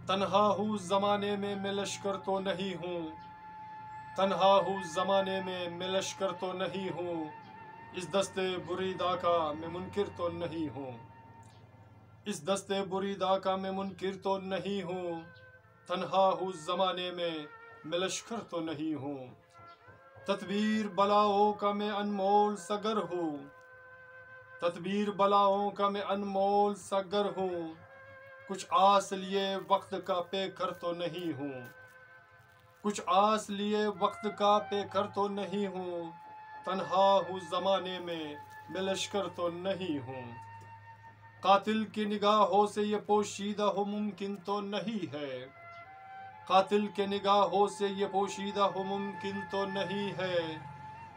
तन्हा हूँ ज़माने में मैं लश्कर तो नहीं हूँ, तन्हा हूँ ज़माने में मैं लश्कर तो नहीं हूँ, इस दस्ते बुरीदा का मैं मुनकिर तो नहीं हूँ, इस दस्ते बुरीदा का मैं मुनकिर तो नहीं हूँ, तन्हा हूँ ज़माने में मैं लश्कर तो नहीं हूँ। तदबीर बलाओं का मैं अनमोल सगर हूँ, तदबीर बलाओं का मैं अनमोल सगर हूँ, कुछ आस लिए वक्त का पेकर तो नहीं हूँ, कुछ आस लिए वक्त का पेकर तो नहीं हूँ, तन्हा हूँ ज़माने में मैं लश्कर तो नहीं हूँ। कातिल की निगाहों से ये पोशीदा हो मुमकिन तो नहीं है, कातिल के निगाहों से ये पोशीदा हो मुमकिन तो नहीं है,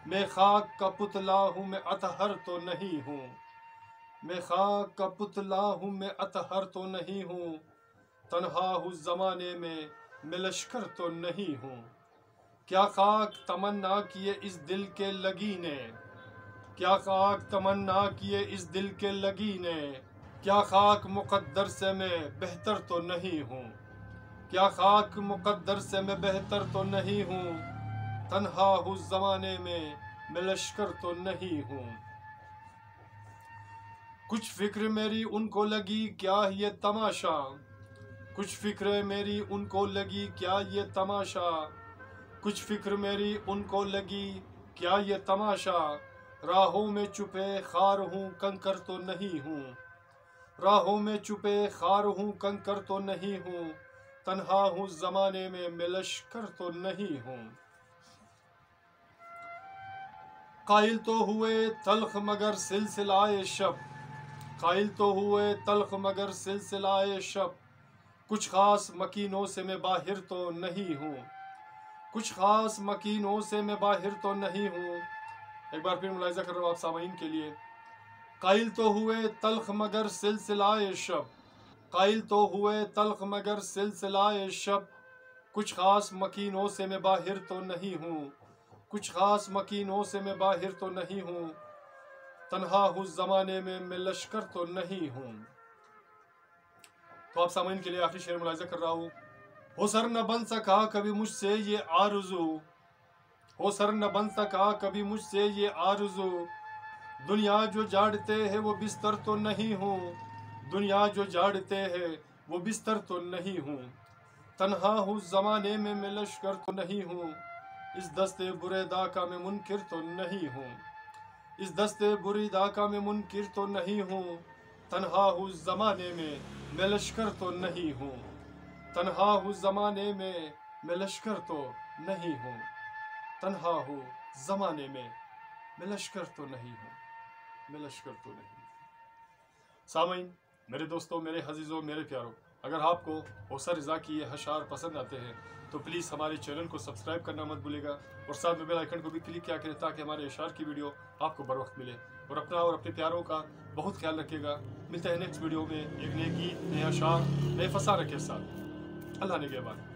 मैं खाक का पुतला हूँ मैं अतहर तो नहीं हूँ, मैं खाक का पुतला हूँ मैं अतहर तो नहीं हूँ, तन्हा हूँ ज़माने में मैं लश्कर तो नहीं हूँ। क्या खाक तमन्ना किए इस दिल के लगीने, क्या खाक तमन्ना किए इस दिल के लगीने, क्या खाक मुक़द्दर से मैं बेहतर तो नहीं हूँ, क्या खाक मुक़द्दर से मैं बेहतर तो नहीं हूँ, तन्हा हूँ ज़माने में मैं लश्कर तो नहीं हूँ। कुछ फिक्र मेरी उनको लगी क्या ये तमाशा, कुछ फिक्र मेरी उनको लगी क्या ये तमाशा, कुछ फिक्र मेरी उनको लगी क्या ये तमाशा, राहों में छुपे खार हूँ कंकर तो नहीं हूँ, राहों में छुपे खार हूँ कंकर तो नहीं हूँ, तन्हा हूँ ज़माने में मैं लश्कर तो नहीं हूँ। कायल तो हुए तल्ख मगर सिलसिलाए शब, कायल तो हुए तल्ख मगर सिलसिलाए शब, कुछ खास मकीनों से मैं बाहिर तो नहीं हूँ, कुछ खास मकीनों से मैं बाहिर तो नहीं हूँ। एक बार फिर मुलाहिज़ा कर रहा हूँ आप सामीन के लिए। कायल तो हुए तल्ख मगर सिलसिलाए शब, कायल तो हुए तल्ख मगर सिलसिलाए शब, कुछ खास मकीनों से मैं बाहिर तो नहीं हूँ, कुछ खास मकीनों से मैं बाहिर तो नहीं हूँ, तन्हा हूँ ज़माने में मैं लश्कर तो नहीं हूँ। तो आप सामीन के लिए आखिरी शेर मुलाहिज़ा कर रहा हूँ। हो सर न बन सका कभी मुझसे ये आरज़ू, हो सर न बन सका कभी मुझसे ये आरज़ू, दुनिया जो झाड़ते हैं वो बिस्तर तो नहीं हूँ, दुनिया जो झाड़ते हैं वो बिस्तर तो नहीं हूँ, तन्हा हूँ ज़माने में मैं लश्कर तो नहीं हूँ, इस दस्ते बुरीदा का मैं मुनकिर तो नहीं हूँ, इस दस्ते बुरीदा का मैं मुनकिर तो नहीं हूँ, तन्हा हूँ ज़माने में मैं लश्कर तो नहीं हूँ, तन्हा हूँ ज़माने में मैं लश्कर तो नहीं हूँ, तन्हा हूँ ज़माने में मैं लश्कर तो नहीं हूँ, मैं लश्कर तो नहीं। सामीन, मेरे दोस्तों, मेरे अजीज़ों, मेरे प्यारों, अगर आपको हौसर रज़ा की ये अशार पसंद आते हैं तो प्लीज़ हमारे चैनल को सब्सक्राइब करना मत भूलिएगा और साथ में बेल आइकन को भी क्लिक किया करें ताकि हमारे अशार की वीडियो आपको बर वक्त मिले। और अपना और अपने प्यारों का बहुत ख्याल रखिएगा। मिलते हैं नेक्स्ट वीडियो में एक नए गीत, नए अशार, नए फसाने के साथ। अल्लाह ने के बाद।